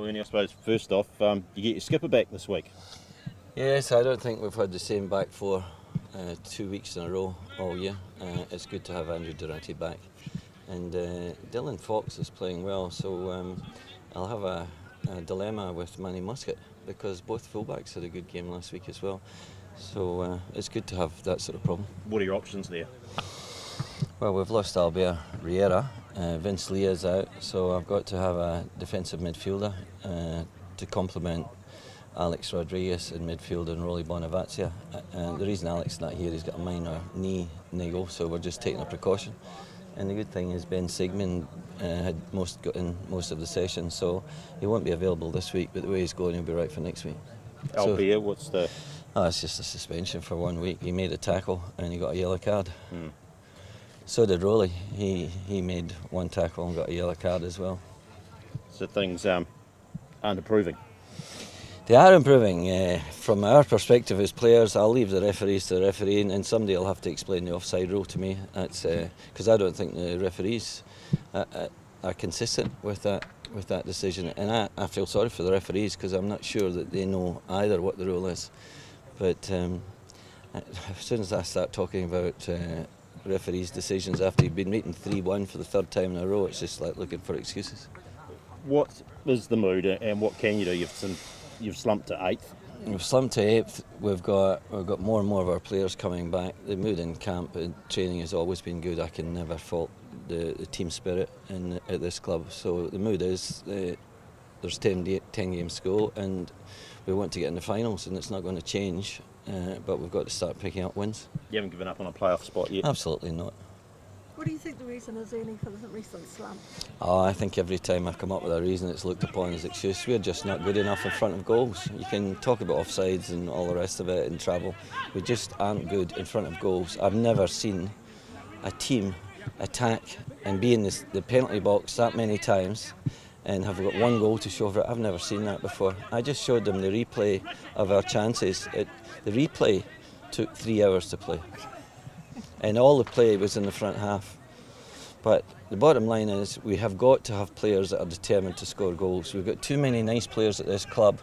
Well, Ernie, I suppose first off, you get your skipper back this week. Yes, I don't think we've had the same back four 2 weeks in a row all year. It's good to have Andrew Durante back. And Dylan Fox is playing well, so I'll have a dilemma with Manny Muscat because both fullbacks had a good game last week as well. So it's good to have that sort of problem. What are your options there? Well, we've lost Albert Revera, Vince Lee is out, so I've got to have a defensive midfielder to complement Alex Rodriguez in midfield and Rolly Bonavazia. The reason Alex is not here, he's got a minor knee niggle, so we're just taking a precaution. And the good thing is Ben Sigmund had got in most of the sessions, so he won't be available this week, but the way he's going, he'll be right for next week. Albert, what's the... Oh, it's just a suspension for 1 week. He made a tackle and he got a yellow card. So did Rolly. He made one tackle and got a yellow card as well. So things aren't improving? They are improving. From our perspective as players, I'll leave the referees to the refereeing, and somebody will have to explain the offside rule to me. That's because I don't think the referees are consistent with that decision, and I feel sorry for the referees because I'm not sure that they know either what the rule is. But as soon as I start talking about referees' decisions after you've been beaten 3-1 for the third time in a row, it's just like looking for excuses. What is the mood and what can you do? You've slumped to 8th. We've slumped to 8th. We've got more and more of our players coming back. The mood in camp and training has always been good. I can never fault the team spirit at this club. So the mood is there's 10 games to go and we want to get in the finals, and it's not going to change, but we've got to start picking up wins. You haven't given up on a playoff spot yet? Absolutely not. What do you think the reason is, Ernie, for the recent slump? Oh, I think every time I've come up with a reason, it's looked upon as excuse. We're just not good enough in front of goals. You can talk about offsides and all the rest of it and travel. We just aren't good in front of goals. I've never seen a team attack and be in the penalty box that many times and have got one goal to show for it. I've never seen that before. I just showed them the replay of our chances. The replay took 3 hours to play. And all the play was in the front half. But the bottom line is we have got to have players that are determined to score goals. We've got too many nice players at this club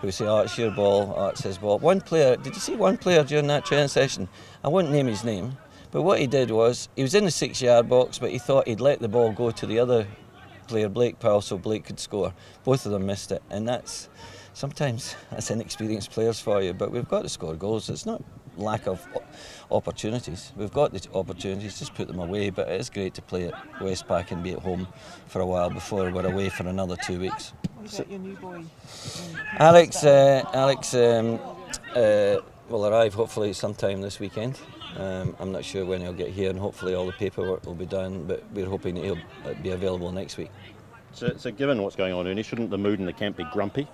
who say, oh, it's your ball, oh, it's his ball. One player, did you see one player during that training session? I won't name his name, but what he did was, he was in the 6-yard box, but he thought he'd let the ball go to the other player, Blake Powell, so Blake could score. Both of them missed it, and sometimes that's inexperienced players for you, but we've got to score goals. It's not lack of opportunities. We've got the opportunities, just put them away, but it is great to play at Westpac and be at home for a while before we're away for another 2 weeks. What about your new boy? Alex will arrive hopefully sometime this weekend. I'm not sure when he'll get here, and hopefully all the paperwork will be done, but we're hoping that he'll be available next week. So given what's going on, Ernie, shouldn't the mood in the camp be grumpy?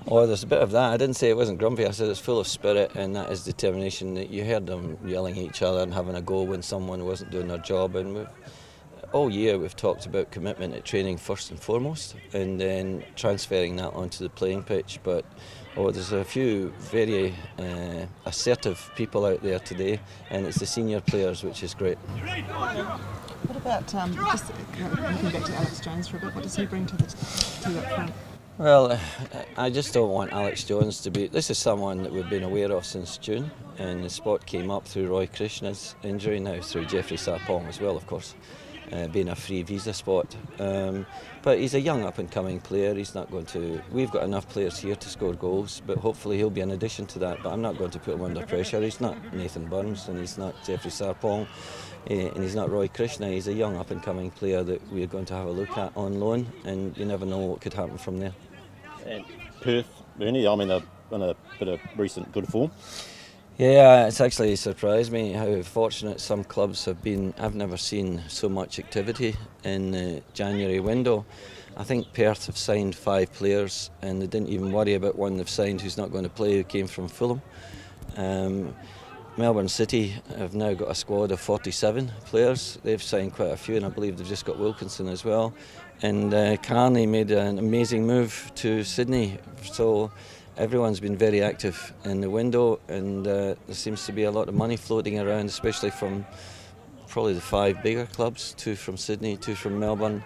Oh, there's a bit of that. I didn't say it wasn't grumpy, I said it's full of spirit, and that is determination. You heard them yelling at each other and having a go when someone wasn't doing their job, and all year we've talked about commitment at training first and foremost, and then transferring that onto the playing pitch. But there's a few very assertive people out there today, and it's the senior players, which is great. What about, just looking back to Alex Jones for a bit, what does he bring to that front? Well, I just don't want Alex Jones to be... This is someone that we've been aware of since June, and the spot came up through Roy Krishna's injury, now through Jeffrey Sarpong as well, of course, being a free visa spot. But he's a young up-and-coming player. He's not going to... We've got enough players here to score goals, but hopefully he'll be an addition to that. But I'm not going to put him under pressure. He's not Nathan Burns, and he's not Jeffrey Sarpong, and he's not Roy Krishna. He's a young up-and-coming player that we're going to have a look at on loan, and you never know what could happen from there. And Perth, Ernie, I mean, they're in a bit of recent good form. Yeah, it's actually surprised me how fortunate some clubs have been. I've never seen so much activity in the January window. I think Perth have signed 5 players, and they didn't even worry about one they've signed who's not going to play, who came from Fulham. Melbourne City have now got a squad of 47 players. They've signed quite a few, and I believe they've just got Wilkinson as well. And Carney made an amazing move to Sydney. So everyone's been very active in the window, and there seems to be a lot of money floating around, especially from probably the 5 bigger clubs, 2 from Sydney, 2 from Melbourne.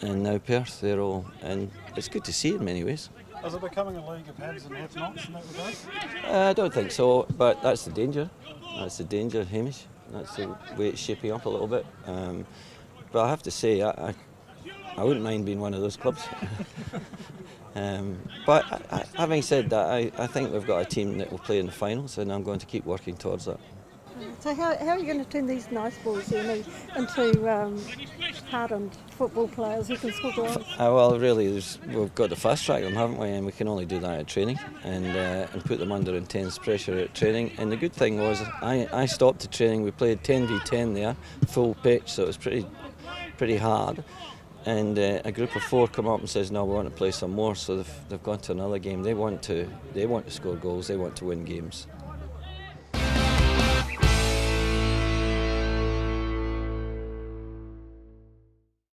and now Perth, they're all, and it's good to see in many ways. Is it becoming a league of haves and have-nots in that regard? I don't think so, but that's the danger. That's the danger, Hamish. That's the way it's shaping up a little bit. But I have to say, I wouldn't mind being one of those clubs. But having said that, I think we've got a team that will play in the finals, and I'm going to keep working towards that. So how are you going to turn these nice boys into hardened football players who can score goals? Well, really, we've got to fast track them, haven't we? And we can only do that at training, and put them under intense pressure at training. And the good thing was, I stopped the training. We played 10v10 there, full pitch, so it was pretty hard. And a group of 4 come up and says, "No, we want to play some more." So they've gone to another game. They want to score goals. They want to win games.